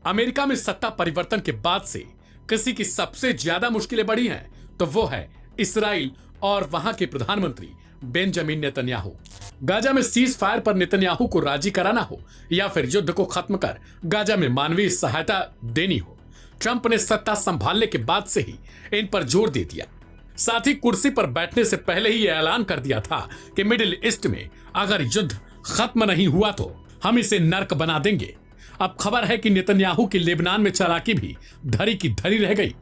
America में सत्ता परिवर्तन के बाद से किसी की सबसे ज्यादा मुश्किलें बढ़ी हैं तो वो है इस्राइल और वहां के प्रधानमंत्री बेंजामिन नेतन्याहू। गाजा में सीज फायर पर नेतन्याहू को राजी कराना हो या फिर युद्ध को खत्म कर गाजा में मानवीय सहायता देनी हो, ट्रंप ने सत्ता संभालने के बाद से ही इन पर जोर दे दिया। साथ ही कुर्सी पर बैठने से पहले ही यह ऐलान कर दिया था कि मिडिल ईस्ट में अगर युद्ध खत्म नहीं हुआ तो हम इसे नर्क बना देंगे। अब खबर है कि नेतन्याहू की लेबनान में चालाकी भी धरी की धरी रह गई।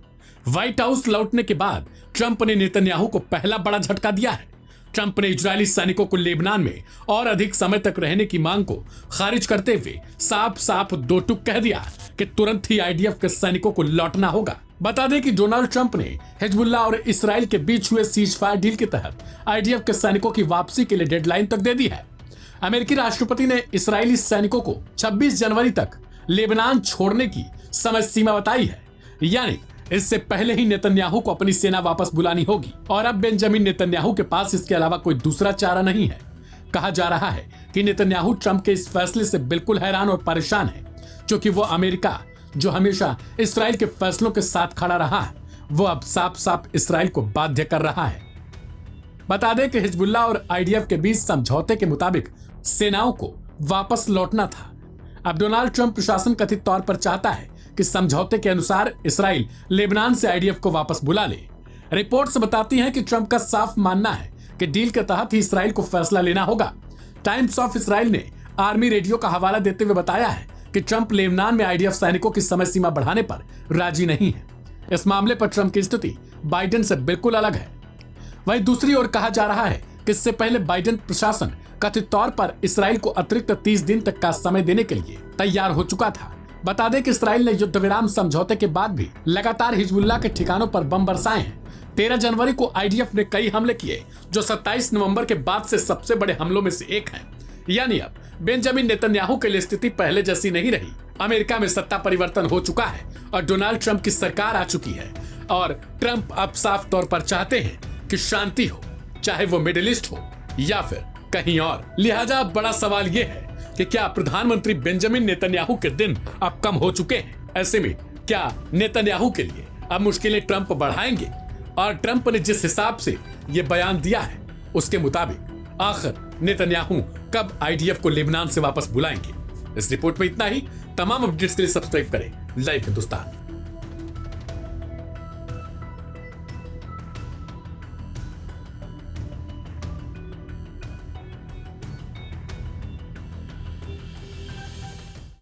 व्हाइट हाउस लौटने के बाद ट्रंप ने नेतन्याहू को पहला बड़ा झटका दिया है। ट्रंप ने इजरायली सैनिकों को लेबनान में और अधिक समय तक रहने की मांग को खारिज करते हुए साफ साफ दो टूक कह दिया कि तुरंत ही आईडीएफ के सैनिकों को लौटना होगा। बता दें कि डोनाल्ड ट्रंप ने हिजबुल्लाह और इसराइल के बीच हुए सीज फायर डील के तहत आईडीएफ के सैनिकों की वापसी के लिए डेडलाइन तक दे दी है। अमेरिकी राष्ट्रपति ने इसराइली सैनिकों को 26 जनवरी तक लेबनान छोड़ने की समय सीमा बताई है, यानी इससे पहले ही नेतन्याहू को अपनी सेना वापस बुलानी होगी। और अब बेंजामिन नेतन्याहू के पास इसके अलावा कोई दूसरा चारा नहीं है। कहा जा रहा है कि नेतन्याहू ट्रंप के इस फैसले से बिल्कुल हैरान और परेशान है, क्योंकि वो अमेरिका जो हमेशा इसराइल के फैसलों के साथ खड़ा रहा है, वो अब साफ साफ इसराइल को बाध्य कर रहा है। बता दें कि हिजबुल्लाह और आईडीएफ के बीच समझौते के मुताबिक सेनाओं को वापस लौटना था। अब डोनाल्ड ट्रंप प्रशासन कथित तौर पर चाहता है कि समझौते के अनुसार इसराइल लेबनान से आईडीएफ को वापस बुला ले। रिपोर्ट्स बताती हैं कि ट्रंप का साफ मानना है कि डील के तहत ही इसराइल को फैसला लेना होगा। टाइम्स ऑफ इसराइल ने आर्मी रेडियो का हवाला देते हुए बताया है कि ट्रंप लेबनान में आईडीएफ सैनिकों की समय सीमा बढ़ाने पर राजी नहीं है। इस मामले पर ट्रंप की स्थिति बाइडेन से बिल्कुल अलग है। वहीं दूसरी ओर कहा जा रहा है कि इससे पहले बाइडेन प्रशासन कथित तौर पर इसराइल को अतिरिक्त 30 दिन तक का समय देने के लिए तैयार हो चुका था। बता दें कि इसराइल ने युद्ध विराम समझौते के बाद भी लगातार हिजबुल्लाह के ठिकानों पर बम बरसाए हैं। 13 जनवरी को आईडीएफ ने कई हमले किए, जो 27 नवंबर के बाद से सबसे बड़े हमलों में से एक हैं। यानी अब बेंजामिन नेतन्याहू के लिए स्थिति पहले जैसी नहीं रही। अमेरिका में सत्ता परिवर्तन हो चुका है और डोनाल्ड ट्रंप की सरकार आ चुकी है और ट्रंप अब साफ तौर पर चाहते हैं कि शांति हो, चाहे वो मिडिल ईस्ट हो या फिर कहीं और। लिहाजा बड़ा सवाल यह है कि क्या प्रधानमंत्री बेंजामिन नेतन्याहू के दिन अब कम हो चुके हैं? ऐसे में क्या नेतन्याहू के लिए अब मुश्किलें ट्रंप बढ़ाएंगे? और ट्रंप ने जिस हिसाब से ये बयान दिया है उसके मुताबिक आखिर नेतन्याहू कब आईडीएफ को लेबनान से वापस बुलाएंगे? इस रिपोर्ट में इतना ही। तमाम अपडेट्स के लिए सब्सक्राइब करें लाइव हिंदुस्तान।